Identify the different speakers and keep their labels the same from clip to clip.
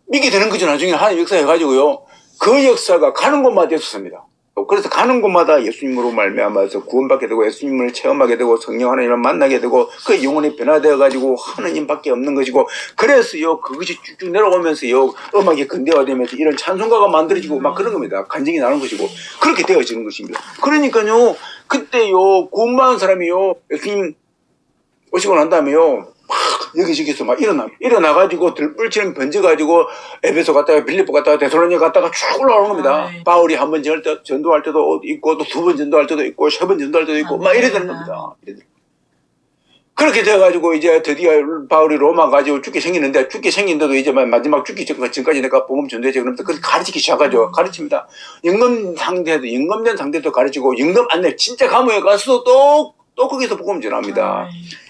Speaker 1: 믿게 되는 거죠. 나중에 하나님 역사해가지고요. 그 역사가 가는 곳마다 있었습니다. 그래서 가는 곳마다 예수님으로 말미암아서 구원받게 되고 예수님을 체험하게 되고 성령 하나님을 만나게 되고 그 영혼이 변화되어가지고 하나님밖에 없는 것이고 그래서요 그것이 쭉쭉 내려오면서요 음악이 근대화되면서 이런 찬송가가 만들어지고 막 그런 겁니다. 간증이 나는 것이고 그렇게 되어지는 것입니다. 그러니까요 그때요 구원받은 사람이요 예수님 오시고 난 다음에요 막 여기저기서 막 일어나가지고 들불처럼 번져가지고 에베소 갔다가 빌립보 갔다가 데살로니가 갔다가 쭉 올라오는 겁니다. 바울이 한 번 전도할 때도 있고 또 두 번 전도할 때도 있고 세 번 전도할 때도 있고 막 이래 되는 겁니다. 그렇게 돼가지고 이제 드디어 바울이 로마 가지고 죽게 생기는데 죽게 생긴데도 이제 마지막 죽기 전까지 내가 복음 전도해줘 그러면서 그렇게 가르치기 시작하죠. 가르칩니다. 영검된 상태도 가르치고 영검 안내 진짜 감옥에 가서도 또 거기서 복음 전합니다.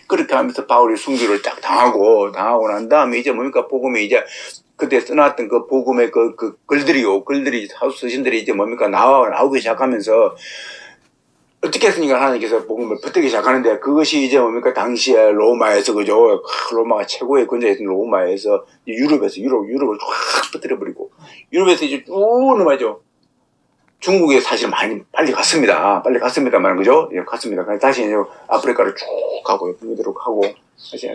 Speaker 1: 그렇게 하면서 바울이 순교를 딱 당하고 난 다음에 이제 뭡니까 복음이 이제 그때 써놨던 그 복음의 그 글들이 사도서신들이 이제 뭡니까 나오기 시작하면서 어떻게 했으니까 하나님께서 복음을 퍼뜨리기 시작하는데 그것이 이제 뭡니까 당시에 로마에서 그죠 로마가 최고의 권좌였던 로마에서 유럽을 확 퍼뜨려버리고 유럽에서 이제 쭉 넘어가죠. 중국에 사실 많이 빨리 갔습니다만 그죠? 예, 갔습니다. 다시 이제 아프리카를 쭉 가고 북유럽으로 가고 다시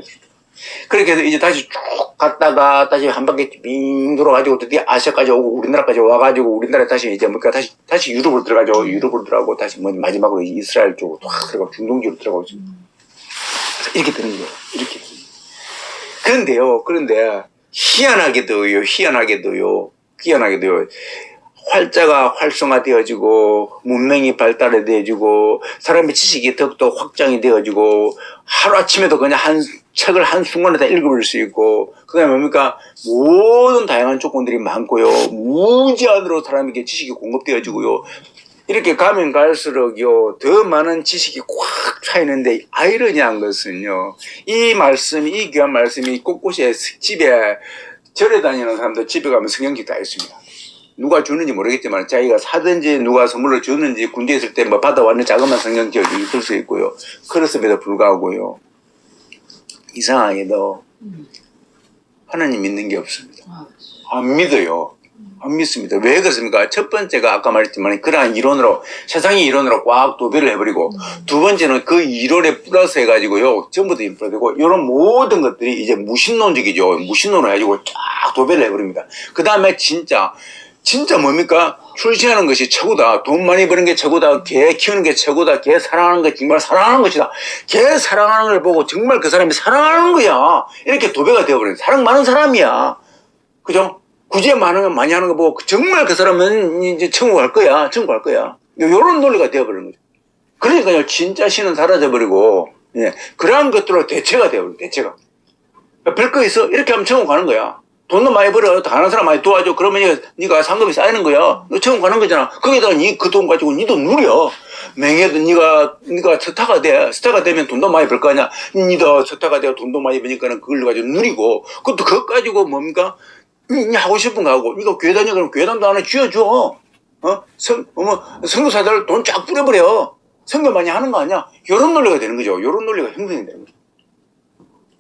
Speaker 1: 그렇게 해서 이제 다시 쭉 갔다가 다시 한 바퀴 빙 돌아가지고 드디어 아시아까지 오고 우리나라까지 와가지고 우리나라에 다시 이제 뭔가 다시 유럽으로 들어가죠. 유럽으로 들어가고 다시 마지막으로 이스라엘 쪽으로 확 들어가고 중동지로 들어가고 이렇게 되는 거예요. 이렇게. 그런데 희한하게도요. 활자가 활성화되어지고 문명이 발달되어지고 사람의 지식이 더욱더 확장이 되어지고 하루아침에도 그냥 책을 한순간에 다 읽어볼 수 있고 그 다음에 뭡니까 모든 다양한 조건들이 많고요 무제한으로 사람에게 지식이 공급되어지고요 이렇게 가면 갈수록요 더 많은 지식이 꽉 차있는데 아이러니한 것은요 이 귀한 말씀이 곳곳에 집에 절에 다니는 사람들 집에 가면 성경책 다 있습니다. 누가 주는지 모르겠지만 자기가 사든지 누가 선물로 줬는지 군대에 있을 때 뭐 받아왔는 자그마한 성경책이 있을 수 있고요. 그렇음에도 불구하고요. 이상하게도 하나님 믿는 게 없습니다. 안 믿어요. 안 믿습니다. 왜 그렇습니까? 첫 번째가 아까 말했지만 그러한 이론으로 세상의 이론으로 꽉 도배를 해버리고 두 번째는 그 이론에 플러스 해가지고요. 전부 다 인플되고 이런 모든 것들이 이제 무신론적이죠. 무신론을 해가지고 쫙 도배를 해버립니다. 그 다음에 진짜 뭡니까? 출신하는 것이 최고다. 돈 많이 버는 게 최고다. 개 키우는 게 최고다. 개 사랑하는 게 정말 사랑하는 것이다. 개 사랑하는 걸 보고 정말 그 사람이 사랑하는 거야. 이렇게 도배가 되어버려요. 사랑 많은 사람이야. 그죠? 구제 많이 하는 거 보고 정말 그 사람은 이제 천국 갈 거야. 요런 논리가 되어버리는 거죠. 그러니까요. 진짜 신은 사라져버리고, 예. 그러한 것들로 대체가 되어버려요. 대체가. 별거 있어? 이렇게 하면 천국 가는 거야. 돈도 많이 벌어. 다른 사람 많이 도와줘. 그러면 네가 상급이 쌓이는 거야. 너 처음 가는 거잖아. 거기다가 그 돈 가지고 니도 누려. 맹해도 네가 스타가 돼. 스타가 되면 돈도 많이 벌 거 아니야. 니도 스타가 되고 돈도 많이 버니까는 그걸 가지고 누리고. 그거 가지고 뭡니까? 니 하고 싶은 거 하고. 니가 교회 다녀 그러면 교회당도 하나 쥐어줘. 선교사들 돈 쫙 뿌려버려. 선교 많이 하는 거 아니야. 요런 논리가 되는 거죠. 요런 논리가 형성이 되는 거죠.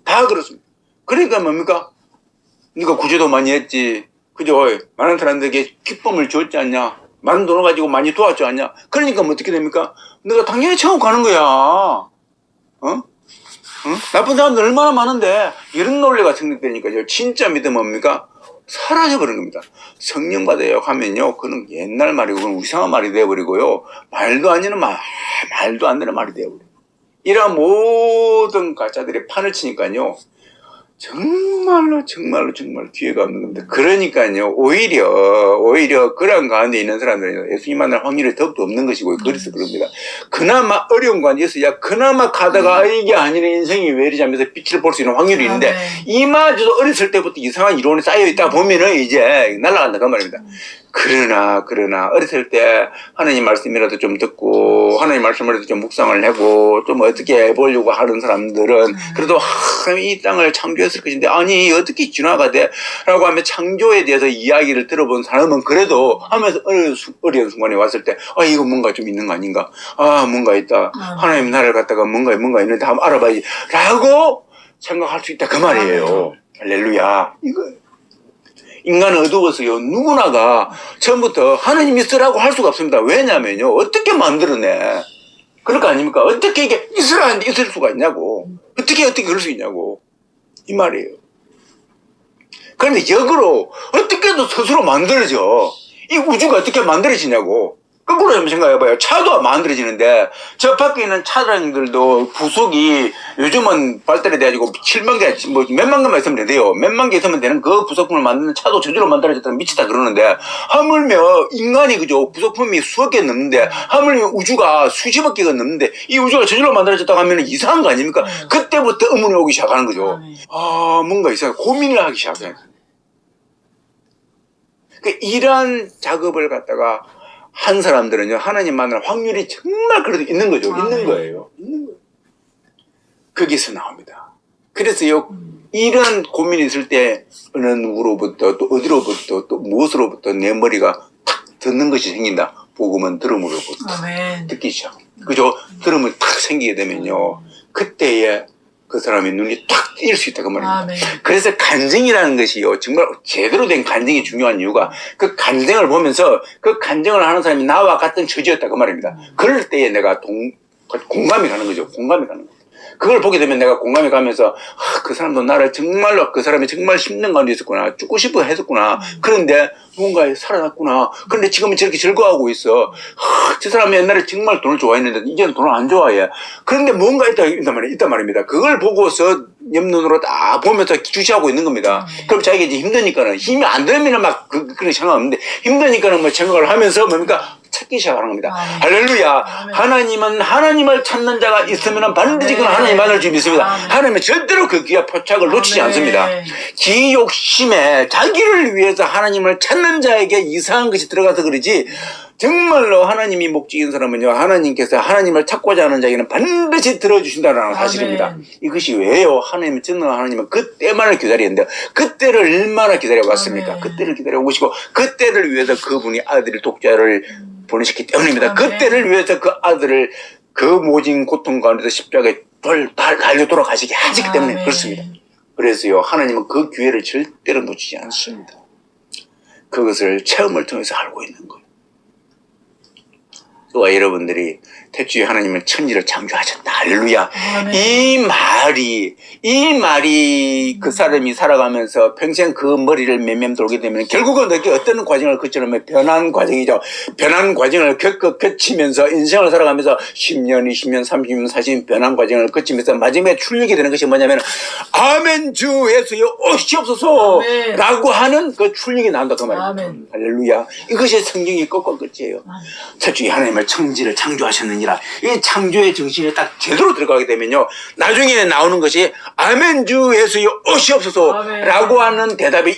Speaker 1: 다 그렇습니다. 그러니까 뭡니까? 네가 구제도 많이 했지. 그죠? 많은 사람들에게 기쁨을 줬지 않냐? 많은 돈을 가지고 많이 도왔지 않냐? 그러니까 뭐 어떻게 됩니까? 너가 당연히 천국 가는 거야. 나쁜 사람들 얼마나 많은데 이런 논리가 성립되니까요. 진짜 믿음 뭡니까? 사라져버린 겁니다. 성령 받아요 하면요. 그건 옛날 말이고 그건 이상한 말이 되어버리고요. 말도 안 되는 말이 되어버려요. 이런 모든 가짜들이 판을 치니까요. 정말로 기회가 없는 겁니다. 그러니까요, 오히려 그런 가운데 있는 사람들은 예수님 만날 확률이 더욱더 없는 것이고, 그래서 그럽니다. 그나마 어려운 관계에 있어야 그나마 가다가 이게 아니라 인생이 왜 이러지 하면서 빛을 볼 수 있는 확률이 있는데, 이마저도 어렸을 때부터 이상한 이론이 쌓여있다 보면은 이제 날아간다, 그 말입니다. 그러나, 어렸을 때 하나님 말씀이라도 좀 듣고, 하나님 말씀이라도 좀 묵상을 하고, 좀 어떻게 해보려고 하는 사람들은, 그래도 이 땅을 창조했을 것인데, 아니, 어떻게 진화가 돼? 라고 하면 창조에 대해서 이야기를 들어본 사람은 그래도 하면서 어려운 순간에 왔을 때, 이거 뭔가 좀 있는 거 아닌가? 뭔가 있다. 하나님 나라를 갖다가 뭔가 있는데 한번 알아봐야지. 라고 생각할 수 있다. 그 말이에요. 할렐루야. 인간은 어두워서요. 누구나가 처음부터 하나님 있으라고 할 수가 없습니다. 왜냐면요. 어떻게 만들어내? 그럴 거 아닙니까? 어떻게 이게 있으라 하는데 있을 수가 있냐고. 어떻게 그럴 수 있냐고. 이 말이에요. 그런데 역으로 어떻게도 스스로 만들어져. 이 우주가 어떻게 만들어지냐고. 거꾸로 한번 생각해봐요. 차도 만들어지는데 저 밖에 있는 차량들도 부속이 요즘은 발달이 돼가지고 7만 개, 뭐 몇만 개만 있으면 돼요. 몇만 개 있으면 되는 그 부속품을 만드는 차도 저절로 만들어졌다면 미치다 그러는데 하물며 인간이 그죠 부속품이 수억 개 넘는데 하물며 우주가 수십억 개가 넘는데 이 우주가 저절로 만들어졌다고 하면 이상한 거 아닙니까? 그때부터 의문이 오기 시작하는 거죠. 뭔가 이상해. 고민을 하기 시작해요. 이러한 작업을 갖다가 한 사람들은요, 하나님 만날 확률이 정말 그래도 있는 거죠. 있는 거예요. 있는 거예요. 거기서 나옵니다. 그래서요, 이런 고민이 있을 때, 어느 누구로부터, 또 어디로부터, 또 무엇으로부터 내 머리가 탁 듣는 것이 생긴다. 복음은 들음으로부터. 듣기 시작. 그죠? 들음을 탁 생기게 되면요, 그때에 그 사람의 눈이 탁 뜰 수 있다 그 말입니다. 그래서 간증이라는 것이요 정말 제대로 된 간증이 중요한 이유가 그 간증을 보면서 그 간증을 하는 사람이 나와 같은 처지였다 그 말입니다. 그럴 때에 내가 공감이 가는 거죠. 공감이 가는 거죠. 그걸 보게 되면 내가 공감이 가면서 그 사람도 나를 정말로 그 사람이 정말 힘든 가운데 있었구나. 죽고 싶어 했었구나. 그런데 누군가에 살아났구나. 그런데 지금은 저렇게 즐거워하고 있어. 저 사람이 옛날에 정말 돈을 좋아했는데 이제는 돈을 안 좋아해. 그런데 뭔가 있단 말입니다. 그걸 보고서 옆눈으로 딱 보면서 주시하고 있는 겁니다. 그럼 자기가 이제 힘드니까는 힘이 안 들면 막 그런 생각 없는데 힘드니까는 뭐 생각을 하면서 뭡니까? 찾기 시작하는 겁니다. 할렐루야. 하나님은 하나님을 찾는 자가 있으면 반드시 그는 하나님 만날 줄 믿습니다. 하나님은 절대로 그 귀와 표착을 놓치지 않습니다. 기 욕심에 자기를 위해서 하나님을 찾는 자에게 이상한 것이 들어가서 그러지 정말로 하나님이 목적인 사람은요 하나님께서 하나님을 찾고자 하는 자에게는 반드시 들어주신다는 사실입니다. 이것이 왜요? 하나님은 전능한 하나님은 그때만을 기다리는데 그때를 얼마나 기다려왔습니까? 그때를 기다려오시고 그때를 위해서 그분이 아들을 독자를 보내셨기 때문입니다. 그때를 위해서 그 아들을 그 모진 고통 가운데서 십자가에 달려 돌아가시게 하시기 때문에 그렇습니다. 그래서요 하나님은 그 기회를 절대로 놓치지 않습니다. 그것을 체험을 통해서 알고 있는 거예요. 또한 여러분들이 태초에 하나님은 천지를 창조하셨다. 할렐루야. 이 말이 그 사람이 살아가면서 평생 그 머리를 맴맴 돌게 되면 결국은 어떤 과정을 거치려면 변한 과정이죠. 변한 과정을 거치면서 인생을 살아가면서 10년, 20년, 30년, 40년 변한 과정을 거치면서 마지막에 출력이 되는 것이 뭐냐면 아멘 주 예수여 오시옵소서 라고 하는 그 출력이 나온다 그 말입니다. 할렐루야. 이것이 성경이 끝과 끝이에요. 태초에 하나님을 천지를 창조하셨느니라. 이 창조의 정신이 딱 제대로 들어가게 되면요 나중에 나오는 것이 아멘 주 예수여 오시옵소서 라고 하는 대답이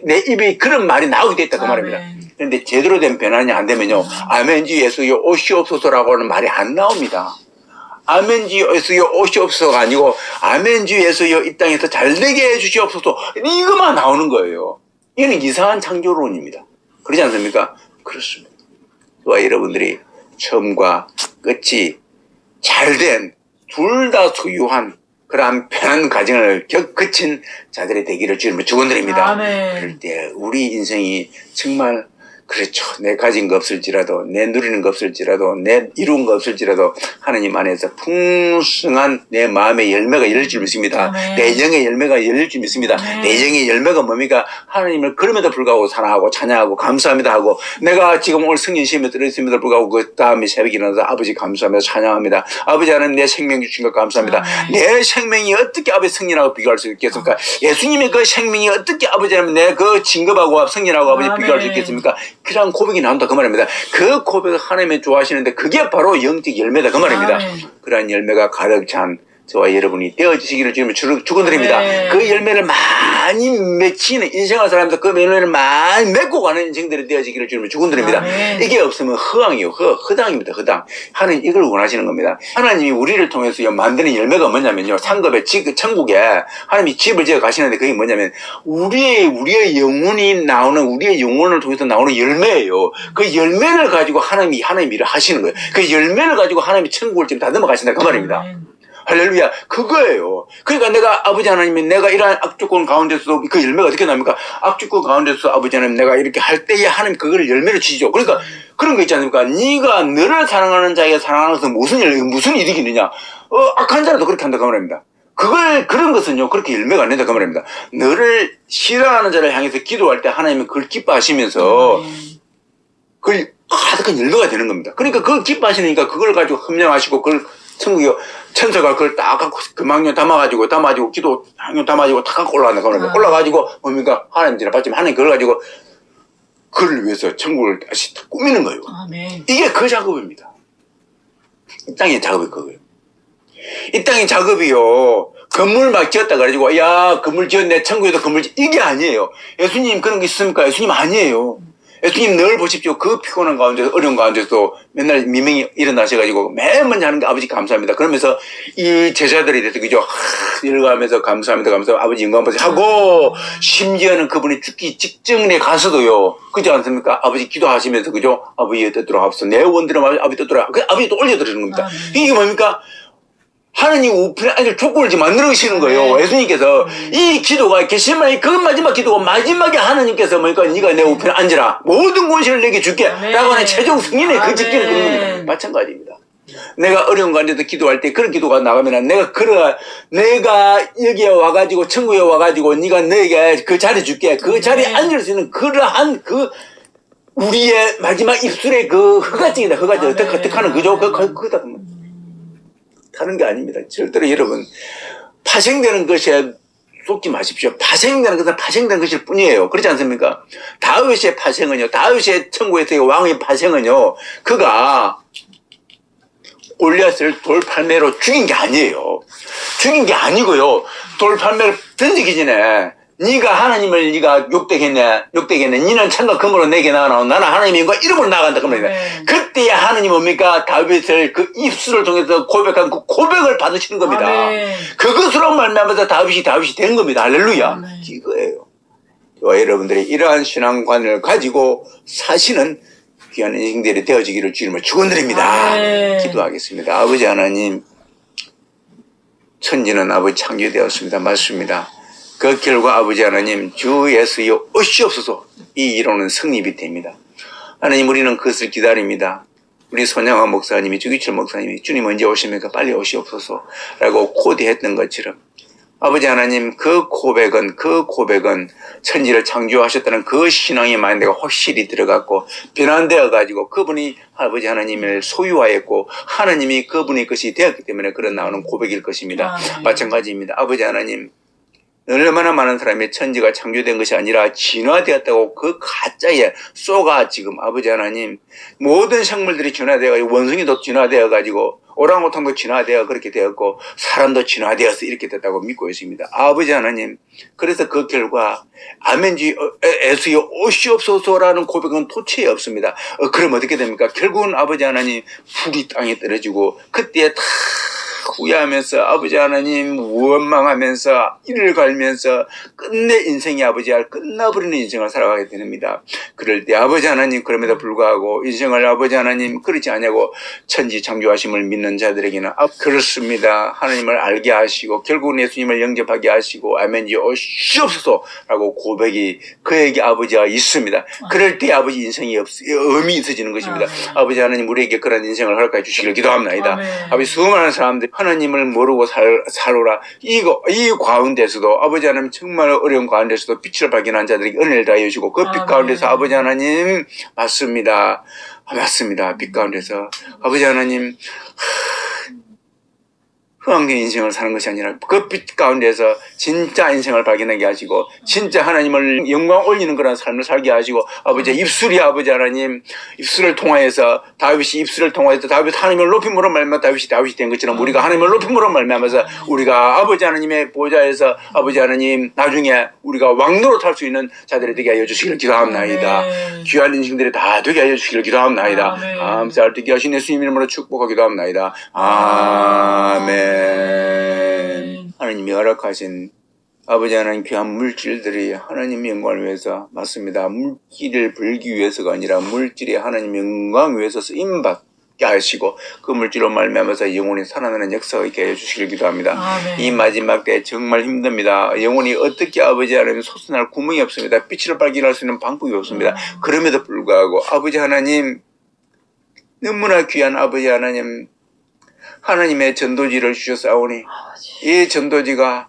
Speaker 1: 내 입에 그런 말이 나오게 됐다 그 말입니다. 그런데 제대로 된 변환이 안 되면요 아멘 주 예수여 오시옵소서 라고 하는 말이 안 나옵니다. 아멘 주 예수여 오시옵소서가 아니고 아멘 주 예수여 이 땅에서 잘되게 해주시옵소서 이것만 나오는 거예요. 이거는 이상한 창조론입니다. 그렇지 않습니까? 그렇습니다. 또한 여러분들이 처음과 끝이 잘된 둘 다 소유한 그러한 편한 과정을 거친 자들의 되기를 주님을 축원드립니다. 그럴 때 우리 인생이 정말 그렇죠. 내 가진 거 없을지라도 내 누리는 거 없을지라도 내 이룬 거 없을지라도 하나님 안에서 풍성한 내 마음의 열매가 열릴 줄 믿습니다. 내 영의 열매가 열릴 줄 믿습니다. 내 영의 열매가 뭡니까? 하나님을 그럼에도 불구하고 사랑하고 찬양하고 감사합니다 하고 내가 지금 오늘 성령 시험에 들어있음에도 불구하고 그 다음에 새벽에 일어나서 아버지 감사합니다 찬양합니다. 아버지 하나님 내 생명 주신 것 감사합니다. 내 생명이 어떻게 아버지 성령하고 비교할 수 있겠습니까? 예수님의 그 생명이 어떻게 아버지 하나님 내 그 진급하고 성령하고 아버지 비교할 수 있겠습니까? 그런 고백이 나온다 그 말입니다. 그 고백을 하나님이 좋아하시는데 그게 바로 영적 열매다 그 말입니다. 그러한 열매가 가득 찬 저와 여러분이 되어지시기를 주님을 축원드립니다. 그 열매를 많이 맺히는 인생을 살아가면서 그 열매를 많이 맺고 가는 인생들이 되어지기를 주님을 축원드립니다. 이게 없으면 허황이요. 허당입니다. 허당. 하나님 이걸 원하시는 겁니다. 하나님이 우리를 통해서 만드는 열매가 뭐냐면요. 상급의 천국에 하나님이 집을 지어 가시는데 그게 뭐냐면 우리의 영혼이 나오는 우리의 영혼을 통해서 나오는 열매예요. 그 열매를 가지고 하나님이 일을 하시는 거예요. 그 열매를 가지고 하나님이 천국을 지금 다 넘어가신다 그 말입니다. 할렐루야. 그거예요. 그러니까 내가 아버지 하나님이 내가 이러한 악조건 가운데서도 그 열매가 어떻게 납니까? 악조건 가운데서 아버지 하나님 내가 이렇게 할 때에 하나님 그걸 열매를 주시죠. 그러니까 그런 거 있지 않습니까? 네가 너를 사랑하는 자에게 사랑하는 것은 무슨 이득이 있느냐? 악한 자라도 그렇게 한다고 말합니다. 그런 것은요, 그렇게 열매가 안 된다고 말합니다. 너를 싫어하는 자를 향해서 기도할 때 하나님은 그걸 기뻐하시면서 그걸 가득한 열매가 되는 겁니다. 그러니까 그걸 기뻐하시니까 그걸 가지고 흠령하시고 그걸 천국에 천사가 그걸 딱 갖고 금학료 담아가지고 기도 학료 담아가지고 딱 갖고 올라간다 그러는데 올라가지고 뭡니까? 하나님 지나 받지만 하나님 그걸 가지고 그를 위해서 천국을 다시 꾸미는 거예요.
Speaker 2: 아멘.
Speaker 1: 이게 그 작업입니다. 이 땅의 작업이 그거예요. 이 땅의 작업이요. 건물 막 지었다 그래가지고 야 건물 지었네 천국에도 건물 이게 아니에요. 예수님 그런 게 있습니까? 예수님 아니에요. 예수님 늘 보십시오. 그 피곤한 가운데서 어려운 가운데서 맨날 미명이 일어나셔가지고 맨 먼저 하는 게 아버지 감사합니다. 그러면서 이 제자들이 돼서 그죠 읽어가면서 감사합니다. 아버지 영광 받으시 하고 심지어는 그분이 죽기 직전에 가서도요. 그렇지 않습니까? 아버지 기도하시면서 그죠 아버지의 뜻대로 합소 내 원대로 아버지 뜻대로 그 아버지 또 올려드리는 겁니다. 이게 뭡니까? 하나님 우편에 앉을 조건을 지금 만들어주시는 거예요. 예수님께서 이 기도가 겟세마네 그 마지막 기도가 마지막에 하나님께서 뭐니까 네가 내 우편에 앉으라 모든 권세를 내게 줄게 라고 하는 최종 승인의 그 직기는 그런 겁니다. 마찬가지입니다. 내가 어려운 가운데서 기도할 때 그런 기도가 나가면 내가 여기에 와가지고 천국에 와가지고 네가 너에게 그 자리 줄게 그 자리에 앉을 수 있는 그러한 그 우리의 마지막 입술의 그 허가증이다. 어떡하는 그죠? 그거다. 다른 게 아닙니다. 절대로 여러분 파생되는 것에 속지 마십시오. 파생되는 것은 파생되는 것일 뿐이에요. 그렇지 않습니까? 다윗의 파생은요. 다윗의 천국에서의 왕의 파생은요. 그가 골리앗을 돌팔매로 죽인 게 아니에요. 죽인 게 아니고요. 돌팔매를 던지기 전에 네가 하나님을 네가 욕되겠네. 니는 천과 금으로 내게 나가나 나는 하나님과 이름으로 나간다. 그럽니다. 그때야 하나님 뭡니까? 다윗을 그 입술을 통해서 고백한 그 고백을 받으시는 겁니다. 그것으로 말미암아서 다윗이 된 겁니다. 할렐루야. 이거예요. 여러분들이 이러한 신앙관을 가지고 사시는 귀한 인생들이 되어지기를 주님을 축원드립니다. 기도하겠습니다. 아버지 하나님, 천지는 아버지 창조되었습니다. 맞습니다. 그 결과 아버지 하나님 주 예수여 오시옵소서 이 이론은 성립이 됩니다. 하나님 우리는 그것을 기다립니다. 우리 손양화 목사님이 주기철 목사님이 주님 언제 오십니까? 빨리 오시옵소서 라고 코디했던 것처럼 아버지 하나님 그 고백은 천지를 창조하셨다는 그 신앙의 마인드가 확실히 들어갔고 변환되어 가지고 그분이 아버지 하나님을 소유하였고 하나님이 그분의 것이 되었기 때문에 그런 나오는 고백일 것입니다. 마찬가지입니다. 아버지 하나님 얼마나 많은 사람이 천지가 창조된 것이 아니라 진화되었다고 그 가짜에 쏘가 지금 아버지 하나님 모든 생물들이 진화되어 원숭이도 진화되어 가지고 오랑우탄도 진화되어 그렇게 되었고 사람도 진화되어서 이렇게 됐다고 믿고 있습니다. 아버지 하나님 그래서 그 결과 아멘지 예수여 오시옵소서라는 고백은 토치에 없습니다. 그럼 어떻게 됩니까? 결국은 아버지 하나님 불이 땅에 떨어지고 그때에 다 후회하면서 아버지 하나님 원망하면서 이를 갈면서 끝내 인생이 아버지야 끝나버리는 인생을 살아가게 됩니다. 그럴 때 아버지 하나님 그럼에도 불구하고 인생을 아버지 하나님 그렇지 않냐고 천지 창조하심을 믿는 자들에게는 그렇습니다. 하나님을 알게 하시고 결국은 예수님을 영접하게 하시고 아멘지 오시옵소서라고 고백이 그에게 아버지가 있습니다. 그럴 때 아버지 인생이 의미 있어지는 것입니다. 아버지 하나님 우리에게 그런 인생을 허락해 주시기를 기도합니다. 아버지 수많은 사람들이 하나님을 모르고 살아라. 이 가운데서도 아버지 하나님 정말 어려운 가운데서도 빛을 발견한 자들에게 은혜를 다해 주시고 그 빛 가운데서 아버지 하나님 맞습니다. 빛 가운데서 아버지 하나님 흥황된 인생을 사는 것이 아니라 그 빛 가운데서 진짜 인생을 발견하게 하시고 진짜 하나님을 영광 올리는 그런 삶을 살게 하시고 아버지 입술이 아버지 하나님 입술을 통하여서 다윗이 다윗 하나님을 높임으로 말미암아 다윗이 된 것처럼 우리가 하나님을 높임으로 말미암아서 우리가 아버지 하나님의 보좌에서 아버지 하나님 나중에 우리가 왕노릇 할 수 있는 자들이 되게 하여 주시기를 기도합나이다. 귀한 인생들이 다 되게 하여 주시기를 기도합나이다. 감사할 때 하신 예수님 이름으로 축복하기도 합나이다. 아멘. 하나님이 허락하신 아버지 하나님 귀한 물질들이 하나님 영광을 위해서 맞습니다. 물질을 벌기 위해서가 아니라 물질이 하나님 영광 위해서 쓰임받게 하시고 그 물질로 말미암아서 영혼이 살아나는 역사가 있게 해주시길 기도합니다.
Speaker 2: 아멘.
Speaker 1: 이 마지막 때 정말 힘듭니다. 영혼이 어떻게 아버지 하나님 솟아날 구멍이 없습니다. 빛을 발견할 수 있는 방법이 없습니다. 그럼에도 불구하고 아버지 하나님, 너무나 귀한 아버지 하나님, 하나님의 전도지를 주셨사오니 이 전도지가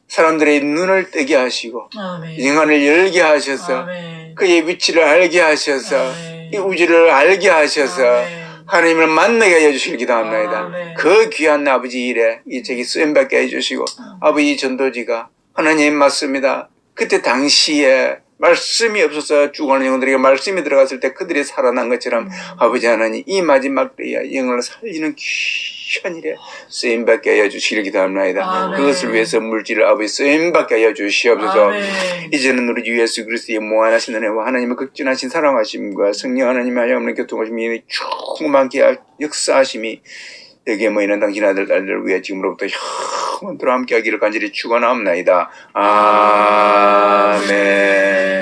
Speaker 1: 사람들의 눈을 뜨게 하시고
Speaker 2: 아멘.
Speaker 1: 인간을 열게 하셔서
Speaker 2: 아멘.
Speaker 1: 그의 위치를 알게 하셔서
Speaker 2: 아멘.
Speaker 1: 이 우주를 알게 하셔서
Speaker 2: 아멘.
Speaker 1: 하나님을 만나게 해주시길 기도합니다.
Speaker 2: 아멘.
Speaker 1: 그 귀한 아버지 일에 이 저기 쓰임받게 해주시고 아버지 전도지가 하나님 맞습니다. 그때 당시에 말씀이 없어서 죽어가는 영혼들에게 말씀이 들어갔을 때 그들이 살아난 것처럼 아버지 하나님 이 마지막 때에 영혼을 살리는 귀한 일에 쓰임받게 하여 주시길 기도합니다.
Speaker 2: 아멘.
Speaker 1: 그것을 위해서 물질을 아버지 쓰임받게 하여 주시옵소서.
Speaker 2: 아멘.
Speaker 1: 이제는 우리 주 예수 그리스도의 무한하신 은혜와 하나님의 극진하신 사랑하심과 성령 하나님의 하나님의 교통하심이 충만케 역사하심이 여기에 모이는 당신 아들 딸들을 위해 지금으로부터 영원토록 함께하기를 간절히 축원하옵나이다. 아멘.